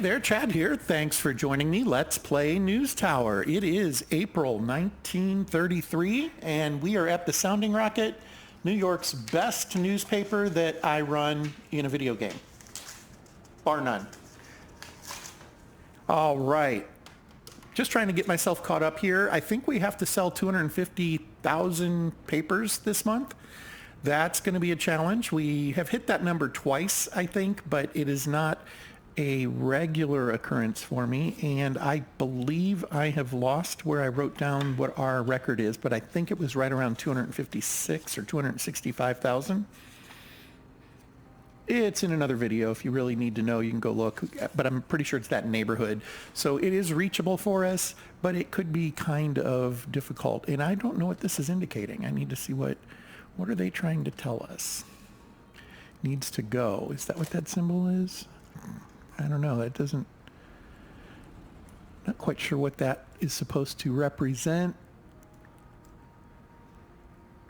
Hey there, Chad here. Thanks for joining me. Let's play NewsTower. It is April 1933, and we are at the Sounding Rocket, New York's best newspaper that I run in a video game. Bar none. All right. Just trying to get myself caught up here. I think we have to sell 250,000 papers this month. That's going to be a challenge. We have hit that number twice, I think, but it is not a regular occurrence for me, and I believe I have lost where I wrote down what our record is, but I think it was right around 256 or 265,000. It's in another video. If you really need to know, you can go look, but I'm pretty sure it's that neighborhood. So it is reachable for us, but it could be kind of difficult, and I don't know what this is indicating. I need to see what are they trying to tell us? Needs to go. Is that what that symbol is? I don't know. That doesn't... Not quite sure what that is supposed to represent.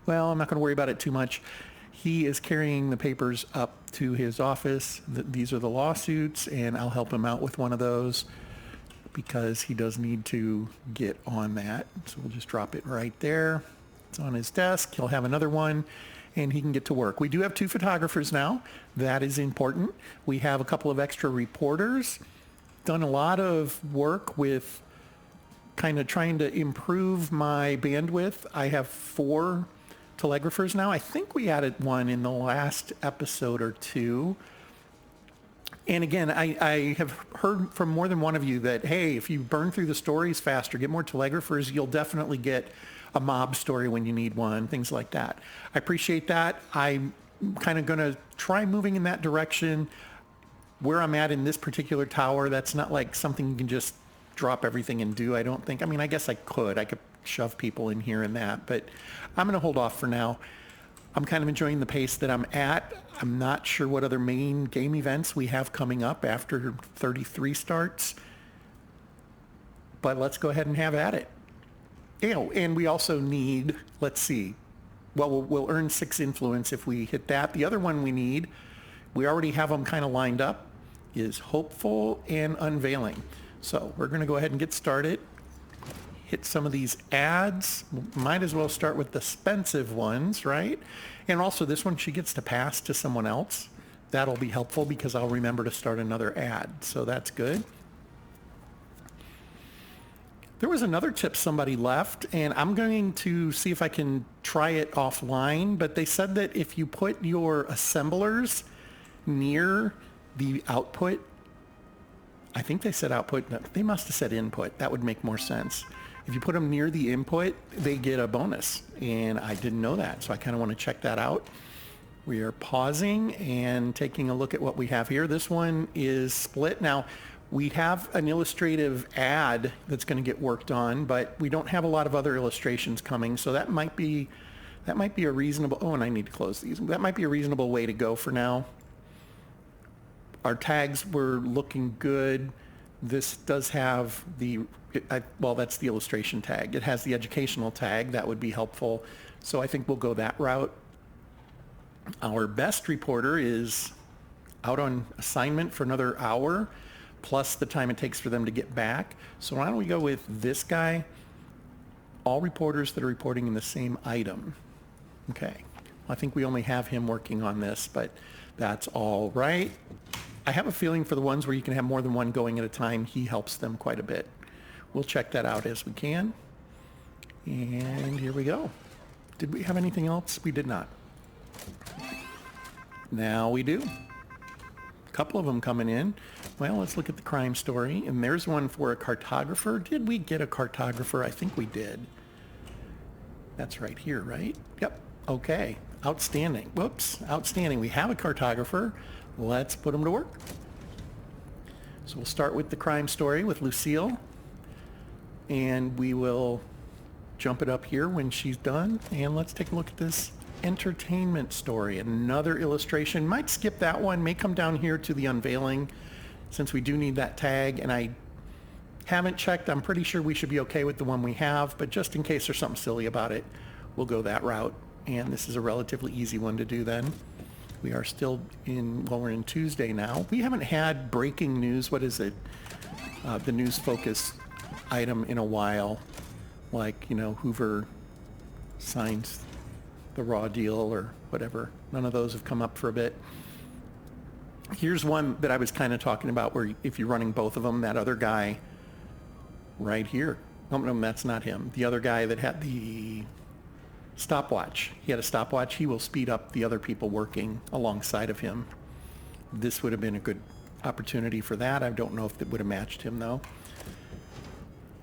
Well, I'm not going to worry about it too much. He is carrying the papers up to his office. These are the lawsuits, and I'll help him out with one of those because he does need to get on that. So we'll just drop it right there. It's on his desk. He'll have another one, and he can get to work. We do have 2 photographers now. That is important. We have a couple of extra reporters. Done a lot of work with kind of trying to improve my bandwidth. I have 4 telegraphers now. I think we added one in the last episode or 2. And again, I have heard from more than one of you that, hey, if you burn through the stories faster, get more telegraphers, you'll definitely get a mob story when you need one, things like that. I appreciate that. I'm kind of going to try moving in that direction. Where I'm at in this particular tower, that's not like something you can just drop everything and do, I don't think. I mean, I guess I could shove people in here and that, but I'm going to hold off for now. I'm kind of enjoying the pace that I'm at. I'm not sure what other main game events we have coming up after 33 starts, but let's go ahead and have at it. You know, and we also need, let's see, well, we'll earn 6 influence if we hit that. The other one we need, we already have them kind of lined up, is hopeful and unveiling. So we're going to go ahead and get started. Hit some of these ads. Might as well start with the expensive ones, right? And also this one, she gets to pass to someone else. That'll be helpful because I'll remember to start another ad. So that's good. There was another tip somebody left, and I'm going to see if I can try it offline, but they said that if you put your assemblers near the output, I think they said output, no, they must have said input. That would make more sense. If you put them near the input, they get a bonus, and I didn't know that, so I kind of want to check that out. We are pausing and taking a look at what we have here. This one is split. Now, we have an illustrative ad that's going to get worked on, but we don't have a lot of other illustrations coming, so that might be a reasonable... Oh, and I need to close these. That might be a reasonable way to go for now. Our tags were looking good. This does have the... well, that's the illustration tag. It has the educational tag. That would be helpful. So I think we'll go that route. Our best reporter is out on assignment for another hour, plus the time it takes for them to get back. So why don't we go with this guy? All reporters that are reporting in the same item. Okay. Well, I think we only have him working on this, but that's all right. I have a feeling for the ones where you can have more than one going at a time, he helps them quite a bit. We'll check that out as we can. And here we go. Did we have anything else? We did not. Now we do. A couple of them coming in. Well, let's look at the crime story. And there's one for a cartographer. Did we get a cartographer? I think we did. That's right here, right? Yep. Okay. Outstanding. Whoops. Outstanding. We have a cartographer. Let's put him to work. So we'll start with the crime story with Lucille. And we will jump it up here when she's done. And let's take a look at this entertainment story. Another illustration. Might skip that one. May come down here to the unveiling since we do need that tag. And I haven't checked. I'm pretty sure we should be okay with the one we have. But just in case there's something silly about it, we'll go that route. And this is a relatively easy one to do then. We are still in, well, we're in Tuesday now. We haven't had breaking news, what is it? The news focus item in a while. Like, you know, Hoover signs the raw deal or whatever. None of those have come up for a bit. Here's one that I was kind of talking about where if you're running both of them, that other guy right here. No, that's not him. The other guy that had the stopwatch. He had a stopwatch. He will speed up the other people working alongside of him. This would have been a good opportunity for that. I don't know if it would have matched him though.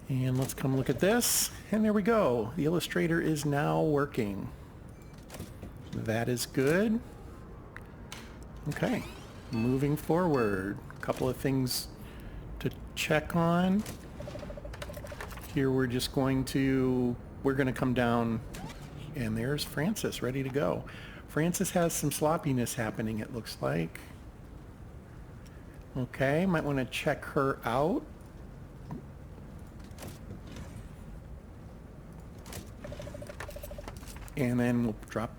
And let's come look at this. And there we go. The illustrator is now working. That is good. Okay. Moving forward. A couple of things to check on. Here we're just going to come down, and there's Frances ready to go. Frances has some sloppiness happening, it looks like. Okay, might want to check her out. And then we'll drop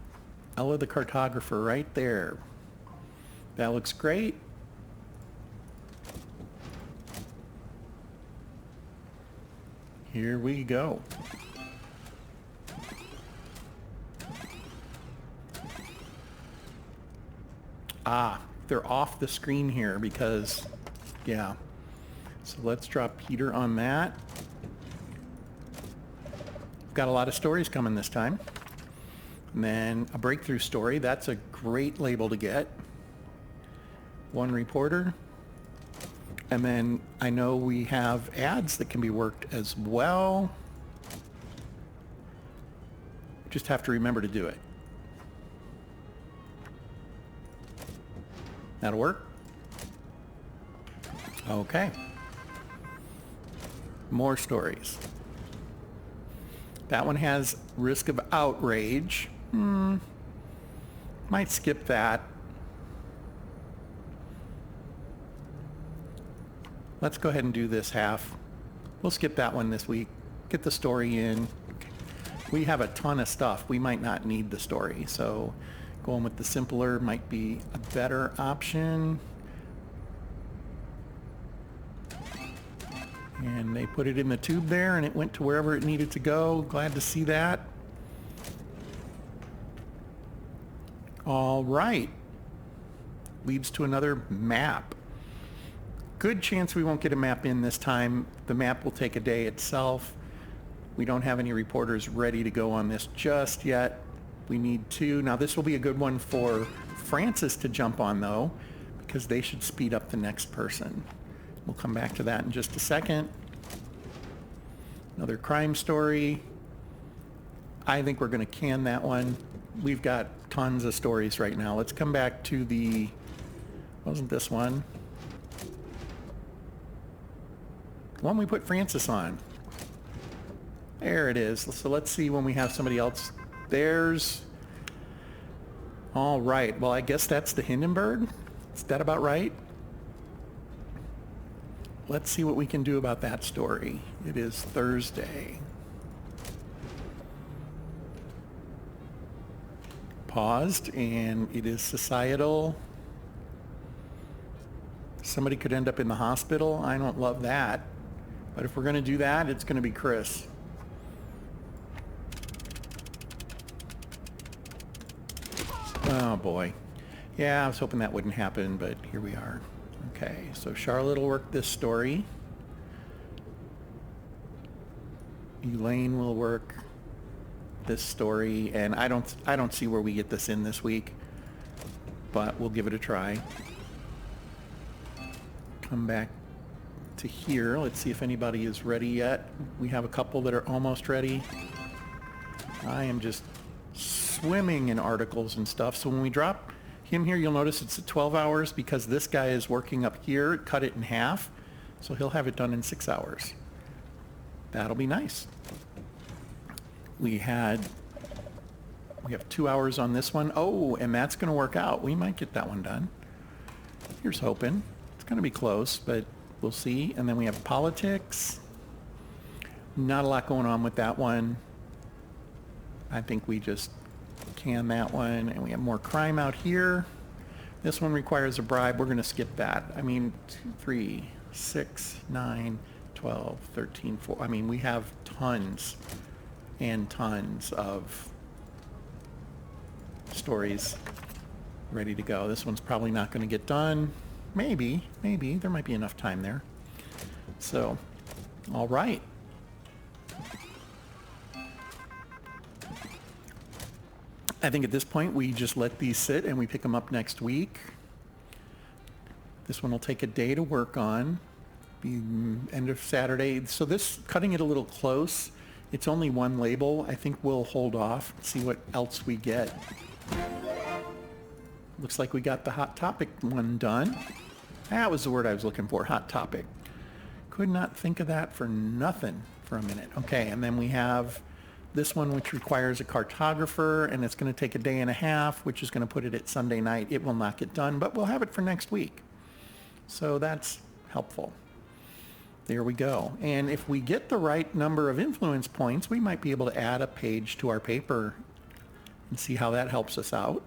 Ella the cartographer right there. That looks great. Here we go. They're off the screen here because, yeah. So let's drop Peter on that. Got a lot of stories coming this time. And then a breakthrough story. That's a great label to get. One reporter. And then I know we have ads that can be worked as well. Just have to remember to do it. That'll work. Okay. More stories. That one has risk of outrage. Might skip that. Let's go ahead and do this half. We'll skip that one this week. Get the story in. We have a ton of stuff. We might not need the story, so going with the simpler might be a better option. And they put it in the tube there and it went to wherever it needed to go. Glad to see that. All right. Leads to another map. Good chance we won't get a map in this time. The map will take a day itself. We don't have any reporters ready to go on this just yet. We need two. Now this will be a good one for Frances to jump on though, because they should speed up the next person. We'll come back to that in just a second. Another crime story. I think we're going to can that one. We've got tons of stories right now. Let's come back to the, wasn't this one? The one we put Frances on. There it is. So let's see when we have somebody else. There's, all right. Well, I guess that's the Hindenburg. Is that about right? Let's see what we can do about that story. It is Thursday. Paused, and it is societal. Somebody could end up in the hospital. I don't love that. But if we're going to do that, it's going to be Chris. Oh boy. Yeah, I was hoping that wouldn't happen, but here we are. Okay, so Charlotte will work this story. Elaine will work this story, and I don't see where we get this in this week, but we'll give it a try. Come back to here. Let's see if anybody is ready yet. We have a couple that are almost ready. I am just swimming in articles and stuff, so when we drop him here, you'll notice it's at 12 hours because this guy is working up here, cut it in half, so he'll have it done in 6 hours. That'll be nice. We have 2 hours on this one. Oh, and that's going to work out. We might get that one done. Here's hoping. It's going to be close, but we'll see. And then we have politics. Not a lot going on with that one. I think we just can that one. And we have more crime out here. This one requires a bribe. We're going to skip that. I mean, 2, 3, 6, 9, 12, 13, 4. I mean, we have tons and tons of stories ready to go. This one's probably not going to get done. Maybe. There might be enough time there. So, all right. I think at this point we just let these sit and we pick them up next week. This one will take a day to work on. Be end of Saturday. So this, cutting it a little close, it's only one label. I think we'll hold off, see what else we get. Looks like we got the Hot Topic one done. That was the word I was looking for, Hot Topic. Could not think of that for nothing for a minute. Okay, and then we have this one, which requires a cartographer, and it's going to take a day and a half, which is going to put it at Sunday night. It will not get done, but we'll have it for next week. So that's helpful. There we go. And if we get the right number of influence points, we might be able to add a page to our paper and see how that helps us out.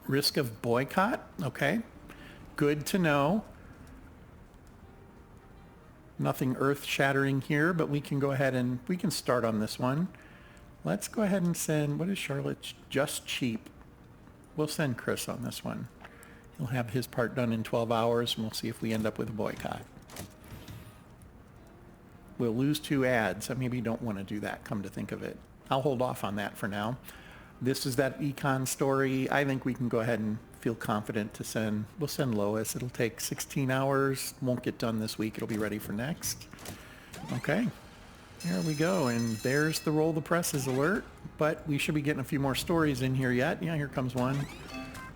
Risk of boycott. Okay. Good to know. Nothing earth-shattering here, but we can go ahead and we can start on this one. Let's go ahead and send, what is Charlotte's? Just Cheap. We'll send Chris on this one. He'll have his part done in 12 hours, and we'll see if we end up with a boycott. We'll lose 2 ads. I maybe don't want to do that, come to think of it. I'll hold off on that for now. This is that econ story. I think we can go ahead and feel confident to send. We'll send Lois. It'll take 16 hours. Won't get done this week. It'll be ready for next. Okay. There we go. And there's the roll the presses alert. But we should be getting a few more stories in here yet. Yeah, here comes one.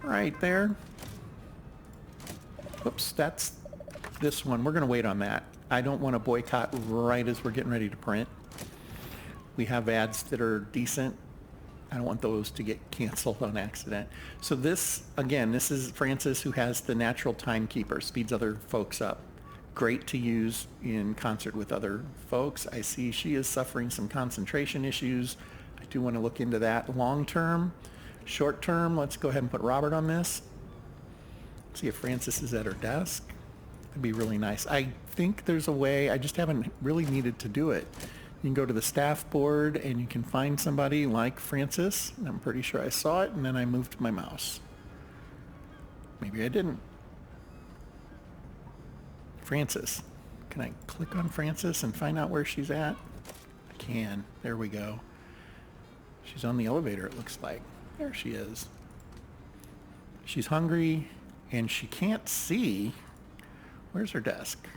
Right there. Whoops, that's this one. We're going to wait on that. I don't want to boycott right as we're getting ready to print. We have ads that are decent. I don't want those to get canceled on accident. So this, again, this is Francis, who has the natural timekeeper, speeds other folks up. Great to use in concert with other folks. I see she is suffering some concentration issues. I do want to look into that long term. Short term, let's go ahead and put Robert on this. See if Francis is at her desk. That'd be really nice. I think there's a way, I just haven't really needed to do it. You can go to the staff board and you can find somebody like Francis. I'm pretty sure I saw it, and then I moved my mouse. Maybe I didn't. Francis. Can I click on Francis and find out where she's at? I can. There we go. She's on the elevator, it looks like. There she is. She's hungry and she can't see. Where's her desk?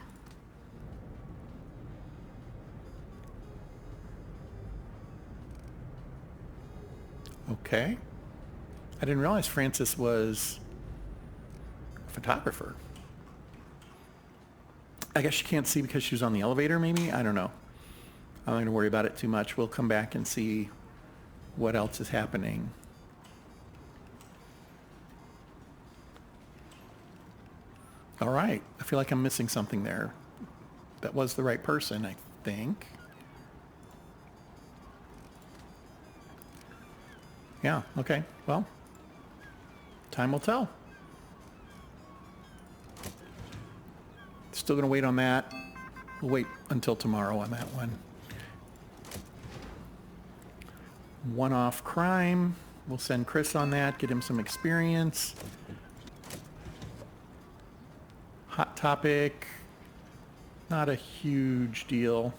Okay. I didn't realize Francis was a photographer. I guess she can't see because she was on the elevator, maybe? I don't know. I'm not going to worry about it too much. We'll come back and see what else is happening. All right. I feel like I'm missing something there. That was the right person, I think. Yeah, okay. Well, time will tell. Still going to wait on that. We'll wait until tomorrow on that one. One-off crime. We'll send Chris on that, get him some experience. Hot topic. Not a huge deal.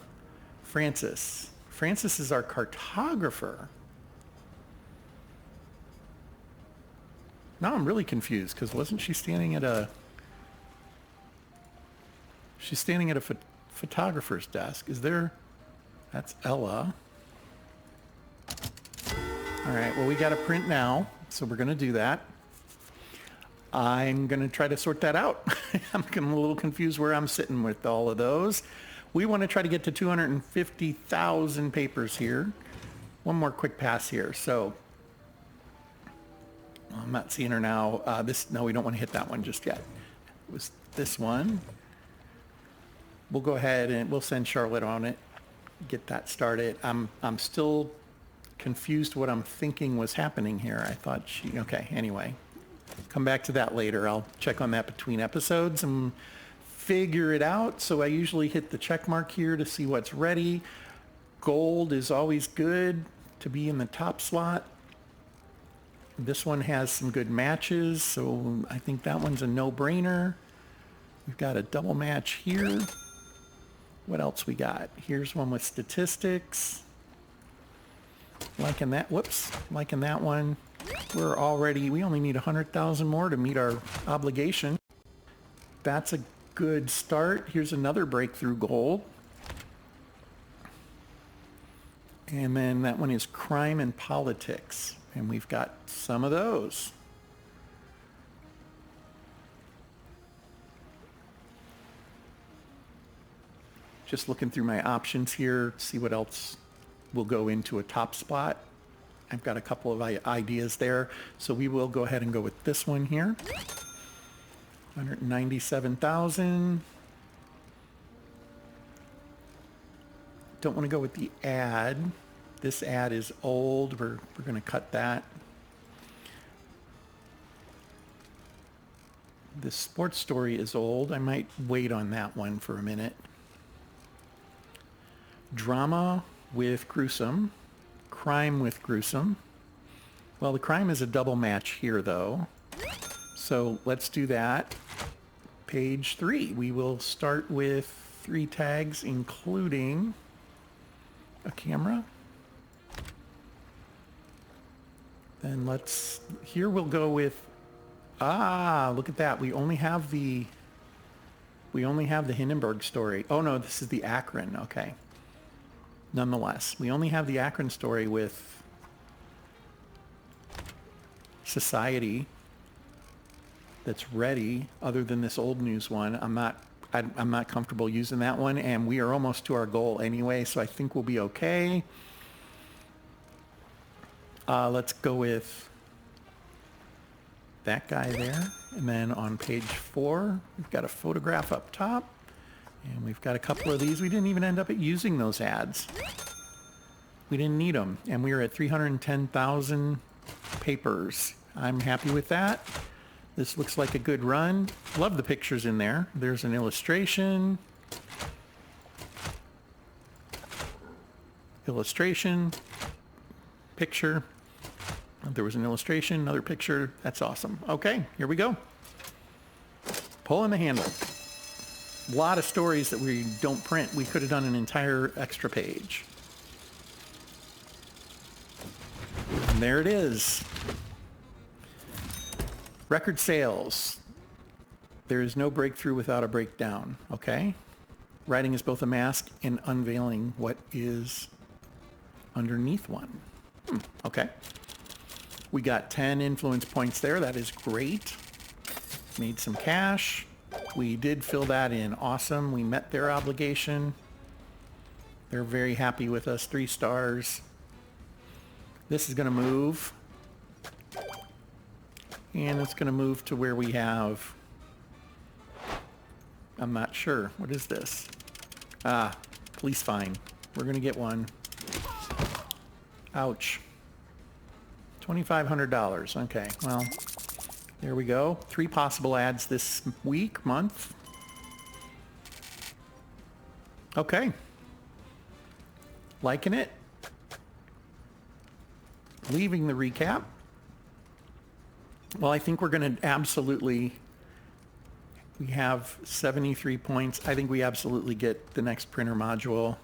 Francis. Francis is our cartographer. Now I'm really confused because wasn't she standing at a... She's standing at a photographer's desk. Is there... That's Ella. All right, well, we got to print now, so we're going to do that. I'm going to try to sort that out. I'm a little confused where I'm sitting with all of those. We want to try to get to 250,000 papers here. One more quick pass here. So I'm not seeing her now. No, we don't want to hit that one just yet. It was this one. We'll go ahead and we'll send Charlotte on it. get that started. I'm still confused what I'm thinking was happening here. I thought okay, anyway. Come back to that later. I'll check on that between episodes and figure it out. So I usually hit the check mark here to see what's ready. Gold is always good to be in the top slot. This one has some good matches, so I think that one's a no-brainer. We've got a double match here. What else we got? Here's one with statistics. Liking that, whoops, liking that one. We only need 100,000 more to meet our obligation. That's a good start. Here's another breakthrough goal. And then that one is crime and politics. And we've got some of those. Just looking through my options here, see what else will go into a top spot. I've got a couple of ideas there. So we will go ahead and go with this one here. 197,000. Don't want to go with the ad. This ad is old. We're going to cut that. This sports story is old. I might wait on that one for a minute. Drama with gruesome. Crime with gruesome. Well, the crime is a double match here, though. So let's do that. Page 3. We will start with 3 tags, including a camera. Then here we'll go with, look at that. We only have the Hindenburg story. Oh no, this is the Akron, okay. Nonetheless, we only have the Akron story with Society that's ready, other than this old news one. I'm not comfortable using that one, and we are almost to our goal anyway, so I think we'll be okay. Let's go with that guy there. And then on page 4, we've got a photograph up top. And we've got a couple of these. We didn't even end up using those ads. We didn't need them. And we are at 310,000 papers. I'm happy with that. This looks like a good run. Love the pictures in there. There's an illustration. Picture. There was an illustration, another picture. That's awesome. Okay, here we go. Pulling the handle. A lot of stories that we don't print. We could have done an entire extra page. And there it is. Record sales. There is no breakthrough without a breakdown. Okay. Writing is both a mask and unveiling what is underneath one. Okay. We got 10 influence points there. That is great. Made some cash. We did fill that in. Awesome. We met their obligation. They're very happy with us. 3 stars. This is going to move. And it's going to move to where we have... I'm not sure. What is this? Police fine. We're going to get one. Ouch. $2,500. Okay, well, there we go. 3 possible ads this week, month. Okay. Liking it. Leaving the recap. Well, I think we're going to absolutely... We have 73 points. I think we absolutely get the next printer module.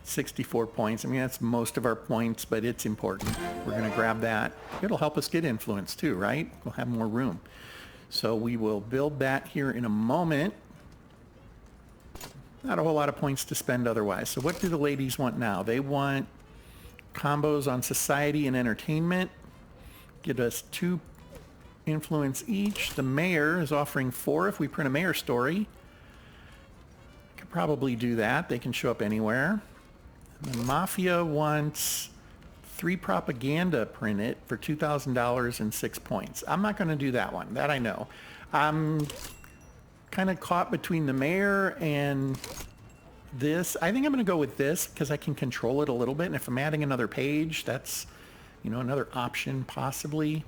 64 points. I mean, that's most of our points, but it's important. We're going to grab that. It'll help us get influence too, right? We'll have more room. So we will build that here in a moment. Not a whole lot of points to spend otherwise. So what do the ladies want now? They want combos on society and entertainment. Get us 2 influence each. The mayor is offering 4 if we print a mayor story. Could probably do that. They can show up anywhere. The Mafia wants 3 propaganda printed for $2,000 and 6 points. I'm not going to do that one. That I know. I'm kind of caught between the mayor and this. I think I'm going to go with this because I can control it a little bit. And if I'm adding another page, that's, another option possibly.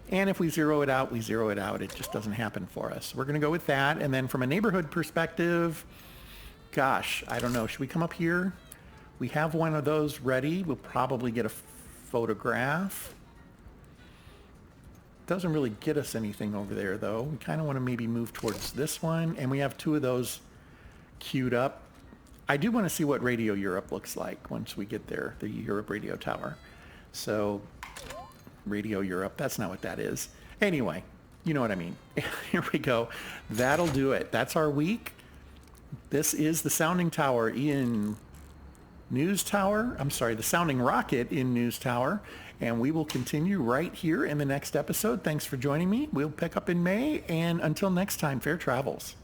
And if we zero it out, we zero it out. It just doesn't happen for us. We're going to go with that. And then from a neighborhood perspective, gosh, I don't know. Should we come up here? We have one of those ready. We'll probably get a photograph. Doesn't really get us anything over there, though. We kind of want to maybe move towards this one. And we have two of those queued up. I do want to see what Radio Europe looks like once we get there, the Europe Radio Tower. So Radio Europe, that's not what that is. Anyway, you know what I mean. Here we go. That'll do it. That's our week. This is the Sounding Tower in NewsTower. I'm sorry, the Sounding Rocket in NewsTower. And we will continue right here in the next episode. Thanks for joining me. We'll pick up in May. And until next time, fair travels.